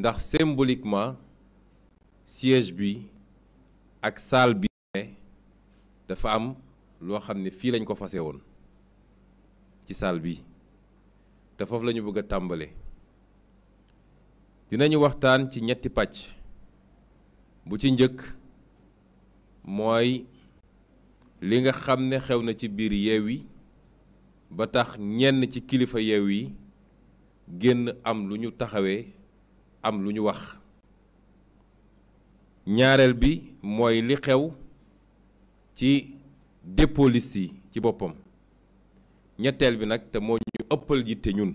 ndax symboliquement siège bi ak salle bi dafa am loo xam ne fii lañ ko fase woon ci salle bi te foofu la ñu bëgg a tàmbale dinañu waxtaan ci ñetti pàcc bu ci njëkk mooy li nga xam ne xew na ci biir Yewwi ba tax ñenn ci kilifa Yewwi génn am lu ñu taxawee am lu ñu wax ñaareel bi mooy li xew ci dépôt liste yi ci boppam ñetteel bi nag te moo ñu ëppal yitte ñun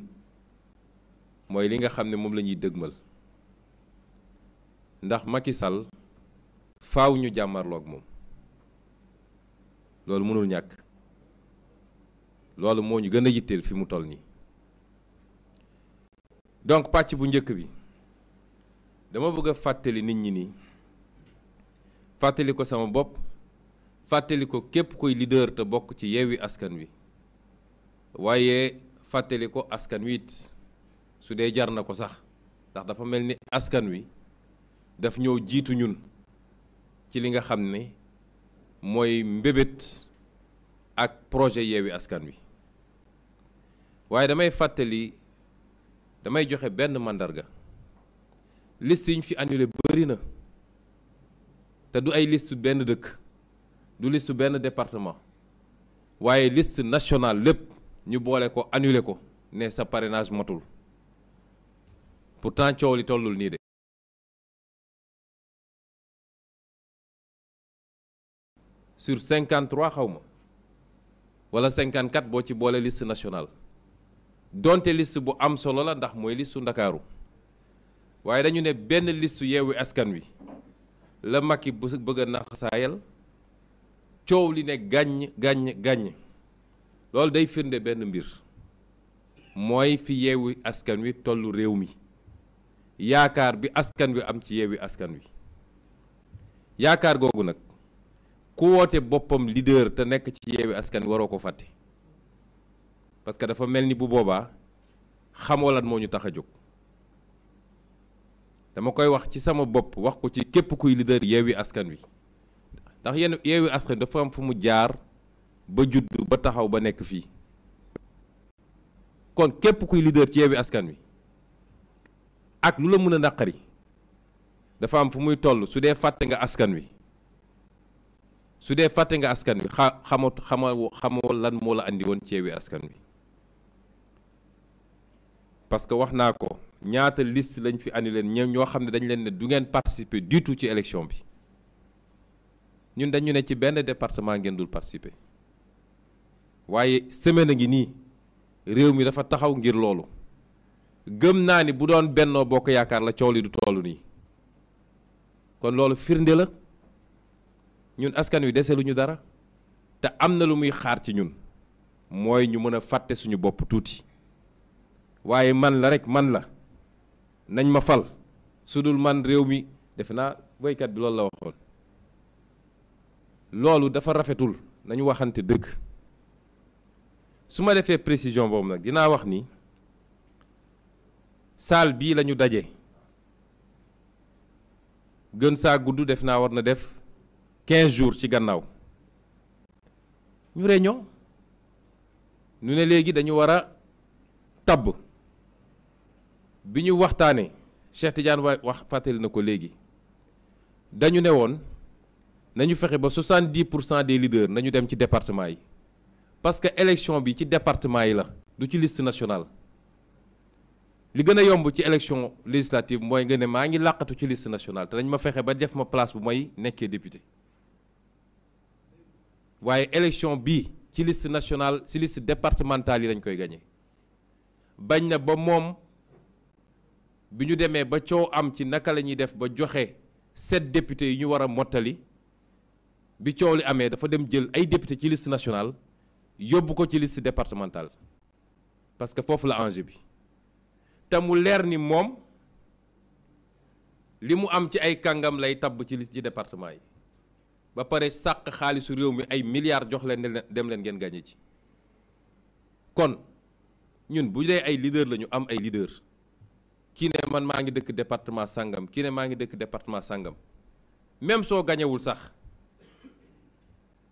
mooy li nga xam ne moom la ñuy dëgmal ndax Macky Sall faaw ñu jàmmarloog moom loolu mënul ñàkk loolu moo ñu gën a yitteel fi mu toll nii donc pàcc bu njëkk bi dama bëgg a fàttali nit ñi nii fàttali ko sama bopp fàttali ko képp kuy leader te bokk ci Yewwi Askan Wi waaye fàttali ko askan wi it su dee jar na ko sax ndax dafa mel ni askan wi daf ñëw jiitu ñun ci li nga xam ne mooy mbébét ak projet Yewwi Askan Wi waaye damay fàttali damay joxe benn màndarga liste yi ñu fi annulé bëri na te du ay liste benn dëkk du liste benn département waaye liste nationale lépp ñu boole ko annulé ko ne sa parrainage matul pourtant coow li tollul nii de sur 53 xaw ma wala 54 boo ci boole liste nationale donte liste bu am solo la ndax mooy listu Ndakaaru waaye dañu ne benn liste Yewwi Askan Wi la Macky bu bëgg a naxasaayal coow li ne gàññ loolu day firnde benn mbir mooy fi Yewwi Askan Wi tollu réew mi yaakaar bi askan wi am ci Yewwi Askan Wi yaakaar googu nag ku woote boppam leader te nekk ci Yewwi Askan Wi waroo ko fàtte parce que dafa mel ni bu boobaa xamoo lan moo ñu tax a jóg dama koy wax ci sama bopp wax ko ci képp kuy leader Yewwi Askan Wi ndax yenn Yewwi Askan Wi dafa am fu mu jaar ba judd ba taxaw ba nekk fii kon képp kuy leader ci Yewwi Askan Wi ak lu la mën a naqari dafa am fu muy toll su dee fàtte nga askan wi su dee fàtte nga askan wi xamoo lan moo la andi woon ci Yewwi Askan Wi parce que wax naa ko ñaata liste lañ fi annulé leen ñoo xam ne dañ leen ne du ngeen participer du tout ci élection bi ñun dañu ne ci benn département ngeen dul participer waaye semaine a ngi nii réew mi dafa taxaw ngir loolu gëm naa ni bu doon Bennoo Bokk Yaakaar la coow li du tollu nii kon loolu firnde la ñun askan wi dese lu ñu dara te am na lu muy xaar ci ñun mooy ñu mën a fàtte suñu bopp tuuti waaye man la rek man la nañ ma fal su dul man réew mi defe naa boykat bi loolu la waxoon loolu dafa rafetul nañu waxante dëgg su ma defee précision boobu nag dinaa wax ni salle bii la ñu daje gën saa gudd def naa war na def 15 jours ci gannaaw ñu réunion ñu ne léegi dañu war a tabb bi ñu waxtaanee Cheikh Tidiane wax fàttali na ko léegi dañu ne woon nañu fexe ba 70% des leaders nañu dem ci département yi parce que élection bi ci département yi la du ci liste nationale li gën a yomb ci élection législative mooy nga ne maa ngi làqatu ci liste nationale te dañ ma fexe ba def ma place bu may nekkee député waaye élection bi ci liste nationale ci liste départementale yi lañ koy gagné bañ na ba moom bi ñu demee ba coow am ci naka la ñuy def ba joxe 7 députés yi ñu war a mottali bi coow li amee dafa dem jël ay député ci liste nationale yóbbu ko ci liste départementale parce que foofu la enjeu bi te mu leer ni moom li mu am ci ay kàngam lay tabb ci liste ci département yi ba pare sàq xaalisu réew mi ay milliards jox leen dem leen ngeen gagné ci kon ñun bu dee ay leader la ñu am ay leader kii ne man maa ngi dëkk département sangam kii ne maa ngi dëkk département sangam même soo gañewul sax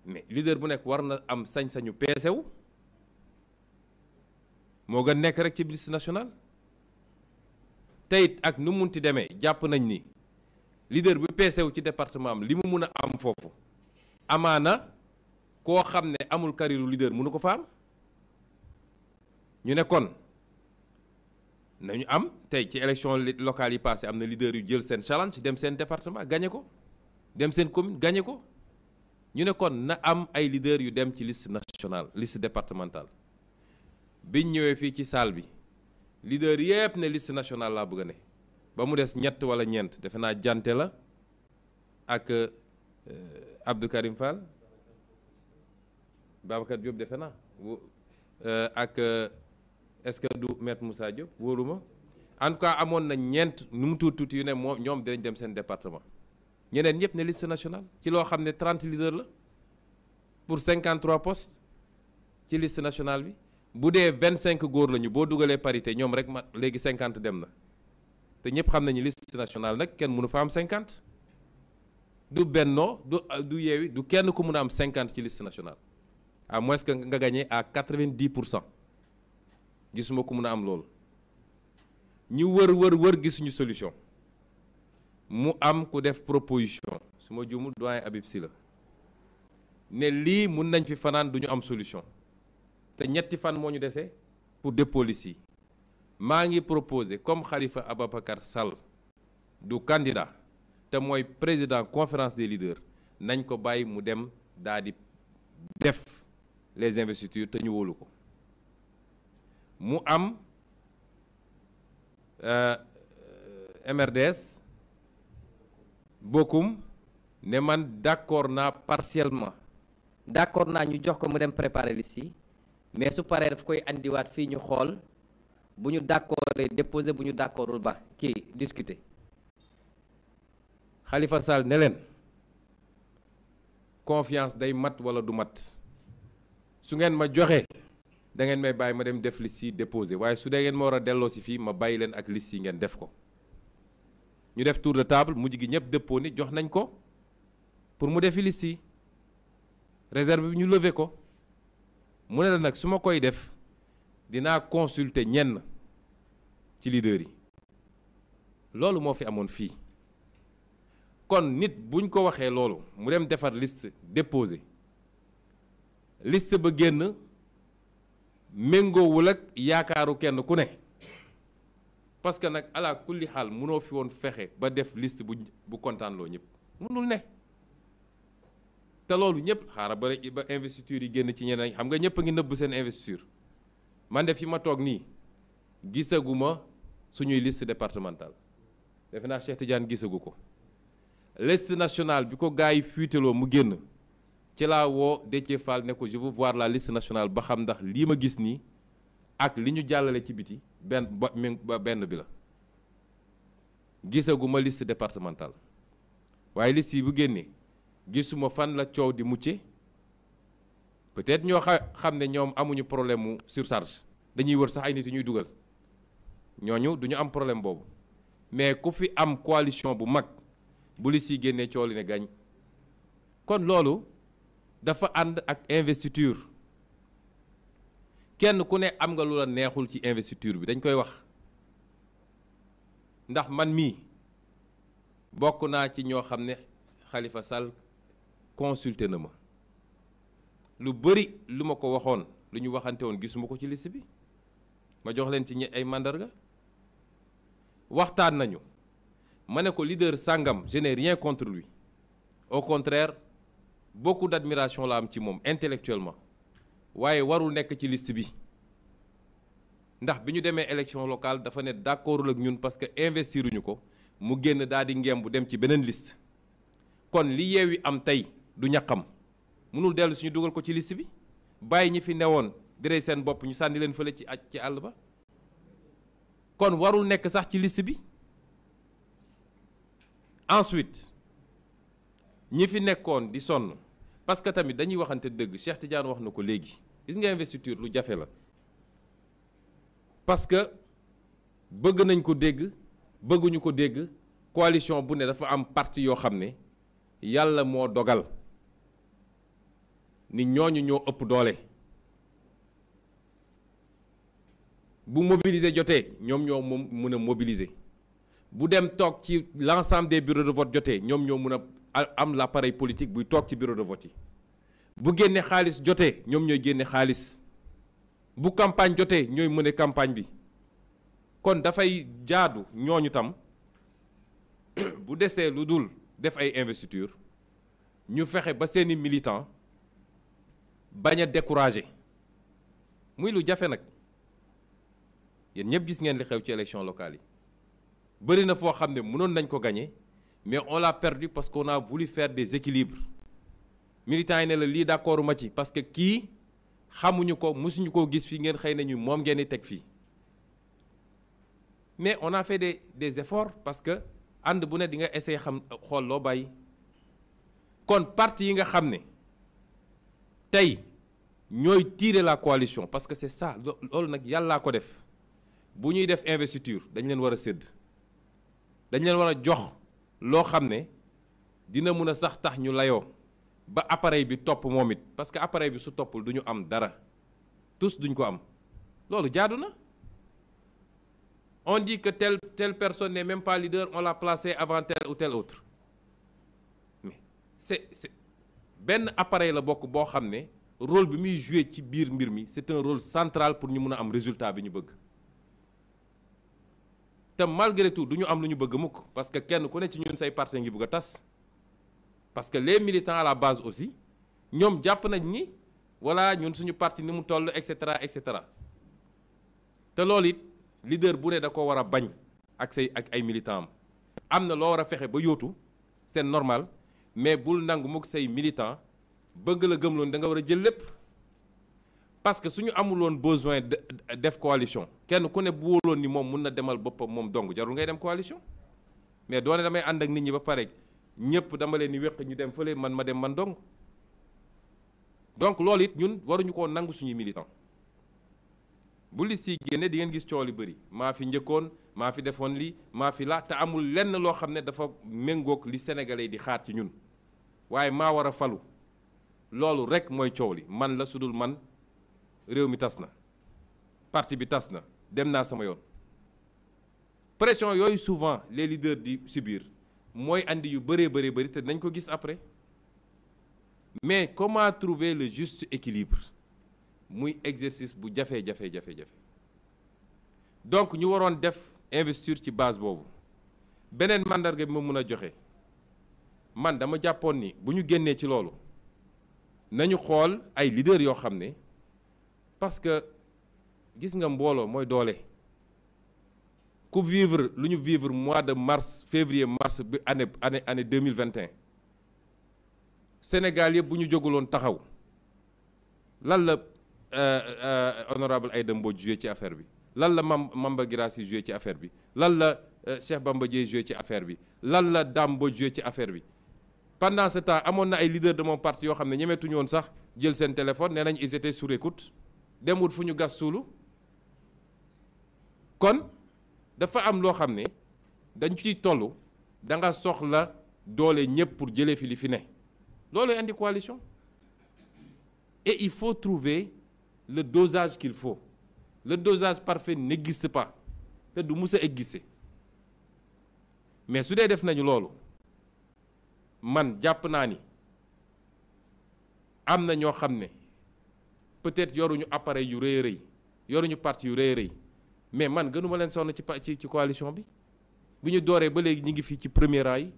mais leader bu nekk war na am sañ-sañu peesewu moo gën nekk rek ci liste nationale teyit ak nu munti demee jàpp nañ ni leader bu peesewu ci département am li mu mun a am foofu amaana koo xam ne amul carrière leader mënu ko fa am ñu ne kon nañu am tey ci élection locale yi passé am na leader yu jël seen challenge dem seen département gagné ko dem seen commune gagné ko ñu ne kon na am ay leader yu dem ci liste nationale liste départementale biñ ñëwee fii ci salle bi leader yépp ne liste nationale laa bëgg a ne ba mu des ñett wala ñeent defe naa jante la ak Abdou Karim Fall Babacar Diop defe naa ak est-ce que du maître Moussa Diop wóoruma en tout cas amoon na ñeent nu mu tuuti yu ne moom ñoom dinañ dem seen département ñeneen ñëpp ne liste nationale ci loo xam ne 30 leaders la pour 53 postes ci liste nationale bi bu dee 25 góor lañu boo dugalee parité ñoom rek ma léegi 50 dem na te ñëpp xam nañu liste nationale nag kenn mënu fa am 50 du Benno du Yewwi du kenn ku mun a am 50 ci liste nationale à moins que nga gagné à 90%. gisuma ko mun a am loolu ñu wër gisuñu solution mu am ku def proposition su ma juumul doyen Habib Sy la ne lii mun nañ fi fanaan duñu am solution te ñetti fan moo ñu dese pour dépôt liste yi maa ngi proposé comme Khalifa Ababacar Sall du candidat te mooy président conférence des leaders nañ ko bàyyi mu dem daa di def les investitures te ñu wóolu ko mu am MRDS bokkum ne man d'accord naa partiellement. d'accord naa ñu jox ko mu dem préparer liste yi mais su paree daf koy andiwaat fii ñu xool bu ñu d'accordee déposer bu ñu d'accordul ba kii discuter. Khalifa Sall ne leen confiance day mat wala du mat su ngeen ma joxee da ngeen may bàyyi ma dem def liste yi déposer waaye su dee ngeen ma war a delloo si fii ma bàyyi leen ak liste yi ngeen def ko ñu def tour de table mujj gi ñëpp dëppoo ni jox nañ ko pour mu defi liste yi réserve bi ñu lever ko mu ne la nag su ma koy def dinaa consulter ñenn ci leader yi loolu moo fi amoon fii kon nit buñ ko waxee loolu mu dem defar liste déposer liste ba génn méngoowul ak yaakaaru kenn ku ne parce que nag ala kulli xaal mënoo fi woon fexe ba def liste bu kontaan loo ñëpp mënul ne te loolu ñëpp xaaral ba investiture yi génn ci ñeneen xam nga ñëpp a ngi nëbb seen investiture man de fi ma toog nii gisaguma suñuy liste départementale defe naa Cheikh Tidiane gisagu ko liste nationale bi ko gars yi fuiteloo mu génn ci laa woo Déthié Fall ne ko je veux voir la liste nationale ba xam ndax lii ma gis nii ak li ñu jàllale ci biti benn bi la gisaguma liste départementale waaye liste yi bu génnee gisuma fan la coow di mucce peut-être ñoo xam ne ñoom amuñu problème mu surcharge dañuy wër sax ay nit ñuy dugal ñooñu duñu am problème boobu mais ku fi am coalition bu mag bu liste yi génnee coow li ne gañ kon loolu dafa ànd ak investiture kenn ku ne am nga lu la neexul ci investiture bi dañ koy wax ndax man mii bokk naa ci ñoo xam ne Khalifa Sall consulté na ma lu bëri lu ma ko waxoon lu ñu waxante woon gisuma ko ci liste bi ma jox leen ci ay mandarga waxtaan nañu ma ne ko leader sangam je n'ai rien contre lui au contraire beaucoup d'admiration la am ci moom intellectuellement waaye warul nekk ci liste bi ndax bi ñu demee élection locale dafa ne d'accordul ak ñun parce que investiruñu ko mu génn daal di ngemb dem ci beneen liste kon li Yewwi am tey du ñàkkam mënul dellu suñu dugal ko ci liste bi bàyyi ñi fi newoon direy seen bopp ñu sànni leen fële ci àll ba kon warul nekk sax ci liste bi ensuite ñi fi nekkoon di sonn parce que tamit dañuy waxante dëgg Cheikh Tidiane wax na ko léegi gis nga investiture lu jafe la parce que bëgg nañ ko dégg bëgguñu ko dégg coalition bu ne dafa am parti yoo xam ne yàlla moo dogal ni ñooñu ñoo ëpp doole bu mobiliser jotee ñoom ñoo mën a mobiliser bu dem toog ci l'ensemble des bureaux de vote jotee ñoom ñoo mën a am l'appareil politique buy toog ci bureau de vote yi bu génne xaalis jotee ñoom ñooy génne xaalis bu campagne jotee ñooy mëne campagne bi kon dafay jaadu ñooñu tam bu desee lu dul def ay investiture ñu fexe ba seeni militant bañ a décourager muy lu jafe nag yéen ñëpp gis ngeen li xew ci élection locale yi bëri na foo xam ne mënoon nañ ko gagner mais on l'a perdu parce qu'on a voulu faire des équilibres militants yi ne la lii d'accord ma ci parce que kii xamuñu ko mësuñu koo gis fii ngeen xëy nañu moom ngeen di teg fii mais on a fait des efforts parce que ànd bu ne di nga essayer xam xool loo bàyyi kon parti yi nga xam ne tey ñooy tirer la coalition parce que c'est ça loolu nag yàllaa ko def bu ñuy def investiture dañ leen war a sédd dañ leen war a jox loo xam ne dina mun a sax tax ñu layoo ba appareil bi topp moom it parce que appareil bi su toppul du ñu am dara tous duñ ko am loolu jaadu na on dit que telle personne n'est même pas leader on l'a placé avant tel ou tel autre mais c'est benn appareil la bokk boo xam ne rôle bi muy jouer ci biir mbir mi c'est un rôle central pour ñu mun a am résultat bi ñu bëgg te malgré tout du ñu am lu ñu bëgg mukk parce que kenn ku ne ci ñun say parti ngi bëgg a tas parce que les militants à la base aussi ñoom jàpp nañ ni voilà ñun suñu parti ni mu toll et cetera et cetera te loolu it leader bu ne da ko war a bañ ak ay militants am na loo war a fexe ba yóotu c'est normal mais bul nangu mukk say militants bëgg la gëmloon da nga war a jël lépp parce que suñu amuloon besoin def coalition kenn ku ne bu wóoloon ni moom mun na demal boppam moom dong jarul ngay dem coalition mais doone damay ànd ak nit ñi ba pare ñëpp dama leen ni wéq ñu dem fële man ma dem man dong donc loolu it ñun waruñu koo nangu suñuy militant bu li si génne di ngeen gis coow li bëri maa fi njëkkoon maa fi defoon lii maa fi la te amul lenn loo xam ne dafa méngoog li sénégalais di xaar ci ñun waaye maa war a falu loolu rek mooy coow li man la sudul man réew mi tas na parti bi tas na dem naa sama yoon pression yooyu souvent les leaders di subir mooy andi yu bëree bëri te nañ ko gis après mais comment trouver le juste équilibre muy exercice bu jafe donc ñu waroon def investir ci base boobu beneen mandarga bi ma mun a joxe man dama jàppoon ni bu ñu génnee ci loolu nañu xool ay leaders yoo xam ne parce que gis nga mbooloo mooy doole ku vivre lu ñu vivre mois de mars février mars bi année 2021 Sénégal yëpp bu ñu jóguloon taxaw lan la honorable Aïda Mbodj joué ci affaire bi lan la Mamba Guirassy joué ci affaire bi lan la Cheikh Bamba Dièye joué ci affaire bi lan la Dame Mbodj joué ci affaire bi pendant ce temps amoon na ay leaders de mon parti yoo xam ne ñemetuñu woon sax jël seen téléphone nee nañ ils étaient sur écoute dem wut fu ñu gas suulu kon dafa am loo xam ne dañ ciy toll da nga soxla doole ñëpp pour jëlee fi li fi ne loolu indi coalition et il faut trouver le dosage qu'il faut le dosage parfait n'existe pas te du mus a exister mais su dee def nañu loolu man jàpp naa ni am na ñoo xam ne peut-être yoruñu appareil yu rëy a rëy yoruñu parti yu rëy a rëy mais man gënuma leen sonn ci coalition bi bu ñu dooree ba léegi ñu ngi fii ci premier rang yi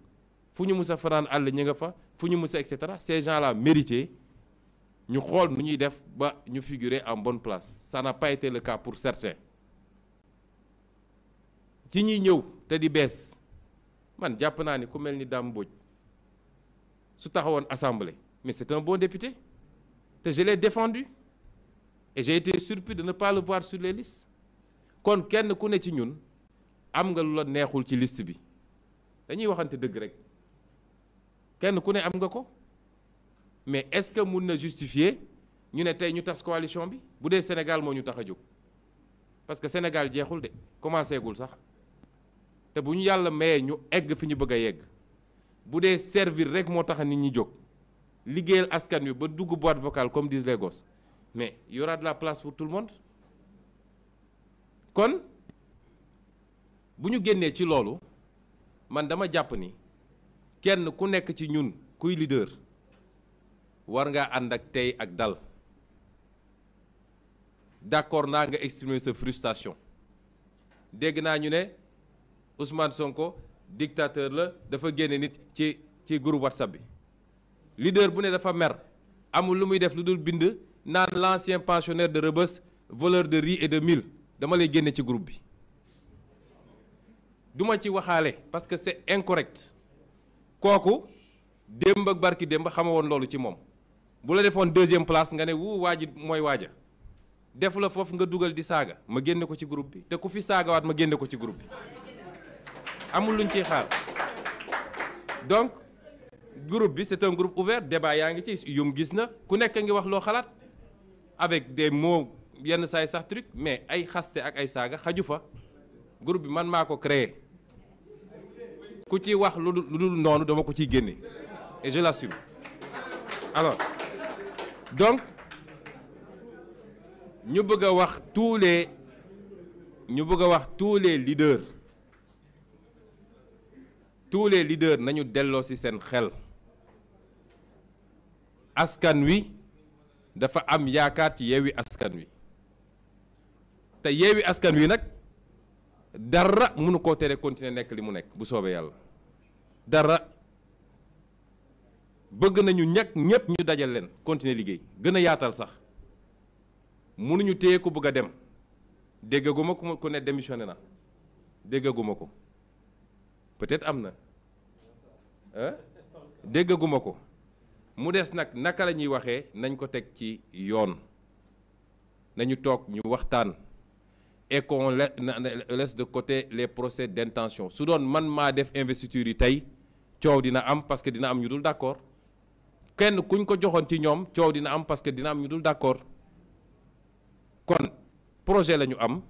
fu ñu mus a fanaan àll ñu nga fa fu ñu mus a et cetera ces gens-là mérité ñu xool nu ñuy def ba ñu figurer en bonne place ça n'a pas été le cas pour certains ci ñuy ñëw te di bees man jàpp naa ni ku mel ni Dame Mbodj su taxawoon assemblée mais c'est un bon député te je l'ai défendu et j'ai été surpris de ne pas le voir sur les listes kon kenn ku ne ci ñun am nga lu la neexul ci liste bi dañuy waxante dëgg rek kenn ku ne am nga ko mais est-ce que mun na justifier ñu ne tey ñu tas coalition bi bu dee Sénégal moo ñu tax a jóg parce que Sénégal jeexul de commencé gul sax te bu ñu yàlla mayee ñu egg fi ñu bëgg a yegg bu dee servir rek moo tax nit ñi jóg liggéeyal askan wi ba dugg boîte vocale comme disent les gosses mais y aura de la place pour tout le monde. kon bu ñu génnee ci loolu man dama jàpp ni kenn ku nekk ci ñun kuy leader war ngaa ànd ak tey ak dal d'accord naa nga exprimer sa frustration dégg naa ñu ne Ousmane Sonko dictateur la dafa génne nit ci groupe WhatsApp bi leader bu ne dafa mer amul lu muy def lu dul bind naan l'ancien pensionnaire de Rebeuss voleur de riz et de mil dama lay génne ci groupe bi duma ci waxaale parce que c'est incorrect kooku démb ak barki démb xama woon loolu ci moom bu la defoon deuxième place nga ne wu waaji mooy waaja def la foofu nga dugal di saaga ma génne ko ci groupe bi te ku fi saagawaat ma génne ko ci groupe bi amul luñ ciy xaar donc groupe bi c'est un groupe ouvert débat yaa ngi ci yum gis na ku nekk ngi wax loo xalaat avec des mots yenn saay sax truc mais ay xaste ak ay saaga xaju fa groupe bi man maa ko créé ku ci wax lu dul noonu dama ko ciy génne et je l'assume alors donc ñu bëgg a wax tous les leaders nañu delloo ci seen xel askan wi dafa am yaakaar ci Yewwi Askan Wi te Yewwi Askan Wi nag dara mënu koo tere continuer nekk li mu nekk bu soobee yàlla dara bëgg nañu ñëpp ñu dajal leen continuer liggéey gën a yaatal sax mënuñu téye ku bëgg a dem déggaguma ku ne démissionné na déggaguma ko peut-être am na déggaguma ko mu des nag naka la ñuy waxee nañ ko teg ci yoon nañu toog ñu waxtaan et qu'on laisse de côté les procès d'intention su doon man maa def investiture yi tey coow dina am parce que dina am ñu dul d'accord kenn kuñ ko joxoon ci ñoom coow dina am parce que dina am ñu dul d'accord kon projet la ñu am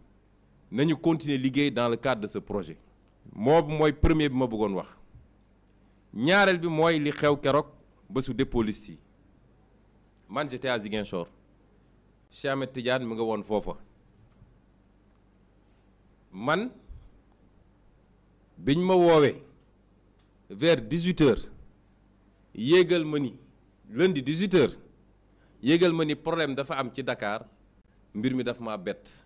nañu continuer liggéey dans le cadre de ce projet mooy premier bi ma bëggoon wax ñaareel bi mooy li xew keroog bésu dépôt liste yi man j'étais à Ziguinchor Cheikh Ahmed Tidiane mi nga woon foofa man biñ ma woowee vers 18h yéegal ma ni lundi 18h yéegal ma ni problème dafa am ci Dakar mbir mi daf ma bett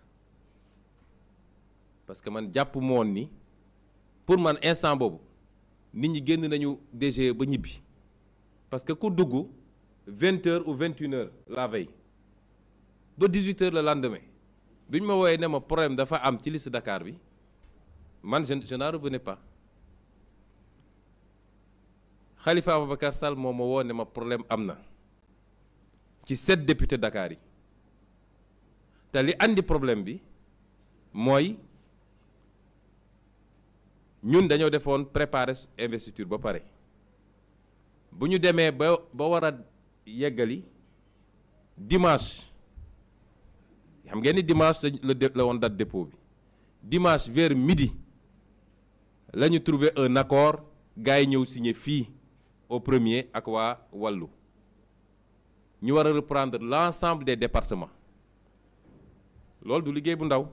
parce que man jàpp moon ni pour man instant boobu nit ñi génn nañu DG ba ñibbi parce que ku dugg 20h ou 21h la veille ba 18h le lendemain bi ñu ma wooyee ne ma problème dafa am ci liste Dakar bi man je n'en revenais pas Khalifa Ababacar Sall moo ma woo ne ma problème am na ci 7 députés Dakar yi te li andi problème bi mooy ñun dañoo defoon préparer investiture ba pare bu ñu demee ba war a yeggali dimanche xam ngeen ni dimanche la woon date dépôt bi dimanche vers midi la ñu trouvé un accord gars yi ñëw signé fii au premier ak waa wàllu ñu war a reprendre l'ensemble des départements loolu du liggéey bu ndaw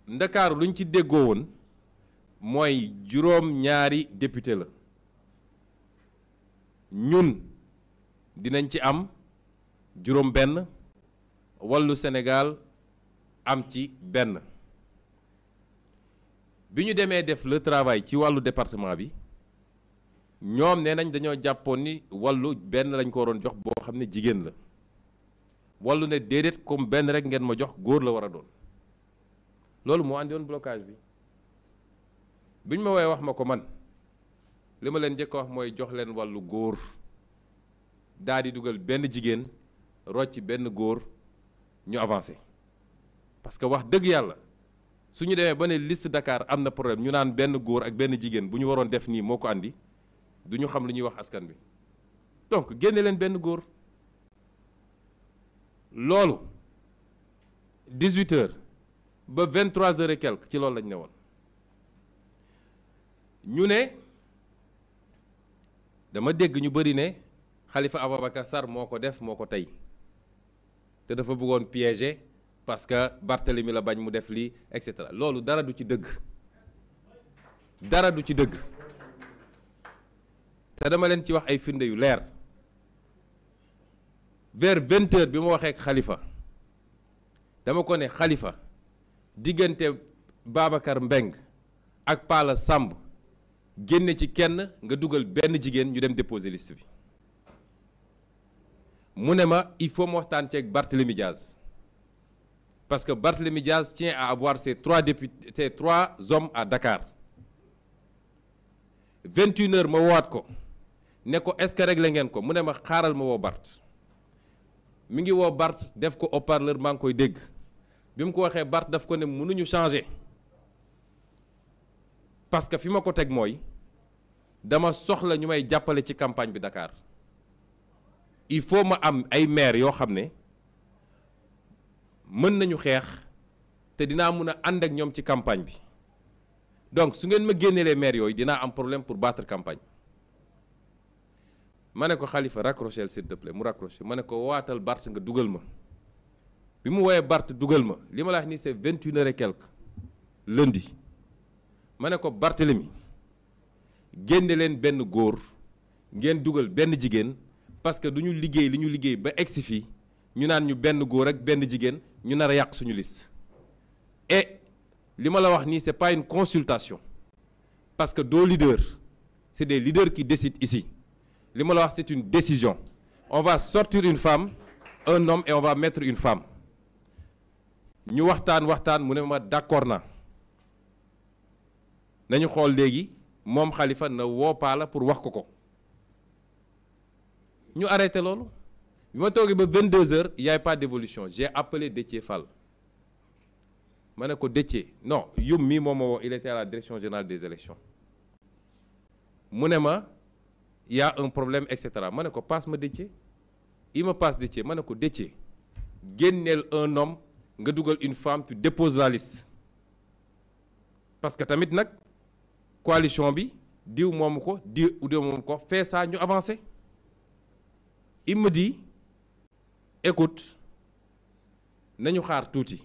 Ndakaaru lu ñu ci déggoo woon mooy juróom-ñaari député la ñun dinañ ci am juróom benn wàllu Sénégal am ci benn bi ñu demee def le travail ci wàllu département bi ñoom nee nañ dañoo jàppoon ni wàllu benn lañ ko waroon jox boo xam ne jigéen la wàllu ne déedéet comme benn rek ngeen ma jox góor la war a doon loolu moo andi woon blocage bi ñu ma woowee wax ma ko man li ma leen njëkk a wax mooy jox leen wàllu góor daal di dugal benn jigéen rocc benn góor ñu avancé parce que wax dëgg yàlla su ñu demee ba ne liste Dakar am na problème ñu naan benn góor ak benn jigéen bu ñu waroon def nii moo ko andi du ñu xam lu ñuy wax askan bi donc génne leen benn góor loolu 18h ba 23 heures et quelques ci loolu lañ ne woon ñu ne dama dégg ñu bëri ne Khalifa Ababacar Sall moo ko def moo ko tey te dafa bëggoon piéger parce que Barthélemy la bañ mu def lii et cetera loolu dara du ci dëgg dara du ci dëgg te dama leen ci wax ay firnde yu leer vers 20 heures bi ma waxee ak Khalifa dama ko ne Khalifa diggante Babacar Mbeng ak Pala Samb génne ci kenn nga dugal benn jigéen ñu dem déposer liste bi mu ne ma il faut ma waxtaan ceeg Barthélemy Diaz parce que Barthélemy Diaz tient à avoir ses 3 députés, ses 3 hommes à Dakar 21 heures ma woowaat ko ne ko est-ce que réglé ngeen ko mu ne ma xaaral ma woo Barth mi ngi woo Barth def ko haut-parleur maa ngi koy dégg bi mu ko waxee Barth daf ko ne mënuñu changer parce que fi ma ko teg mooy dama soxla ñu may jàppale ci campagne bi Dakar il faut ma am ay maire yoo xam ne mën nañu xeex te dinaa mun a ànd ak ñoom ci campagne bi donc su ngeen ma génneelee maire yooyu dinaa am problème pour battre campagne ma ne ko Khalifa raccrochel s'il te plaît mu raccroché ma ne ko waatal Barth nga dugal ma bi mu woowee Barth dugal ma li ma la wax nii c'est 21 heures et quelques lundi ma ne ko Barthélemy génne leen benn góor ngeen dugal benn jigéen parce que du ñu liggéey li ñu liggéey ba egsi fii ñu naan ñu benn góor ak benn jigéen ñu nar a yàq suñu liste et li ma la wax nii c'est pas une consultation parce que deux leaders c'est des leaders qui décident ici li ma la wax c'est une décision on va sortir une femme un homme et on va mettre une femme ñu waxtaan mu ne ma d'accord na nañu xool léegi moom Khalifa na woo Pala pour wax ko ñu arrêté loolu bi ma toogee ba 22 heures il y a pas d'évolution j'ai appelé Déthié Fall ma ne ko Déthié non yum mii moom ma woo il était à la direction générale des élections mu ne ma il y a un problème et cetera ma ne ko passe ma Déthié il me passe Déthié ma ne ko Déthié génneel un homme nga dugal une femme tu déposes la liste parce que tamit nag coalition bi diw moomu ko diw moomu ko fait ça ñu avancer il me dit écoute nañu xaar tuuti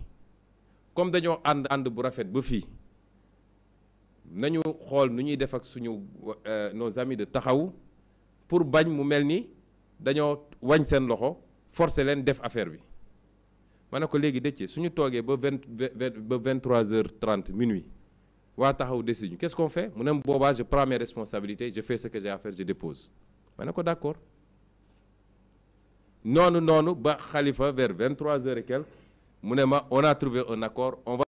comme dañoo ànd bu rafet ba fii nañu xool nu ñuy def ak suñu nos amis de taxawu pour bañ mu mel ni dañoo wañ seen loxo forcer leen def affaire bi ma ne ko léegi Déthié suñu toogee ba 23h30 minuit waa taxaw décision qu'est-ce qu'on fait mu ne boobaa je prends mes responsabilités je fais ce que j'ai à faire je dépose ma ne ko d'accord noonu ba Khalifa vers 23h et quelques mu ne ma on a trouvé un accord on va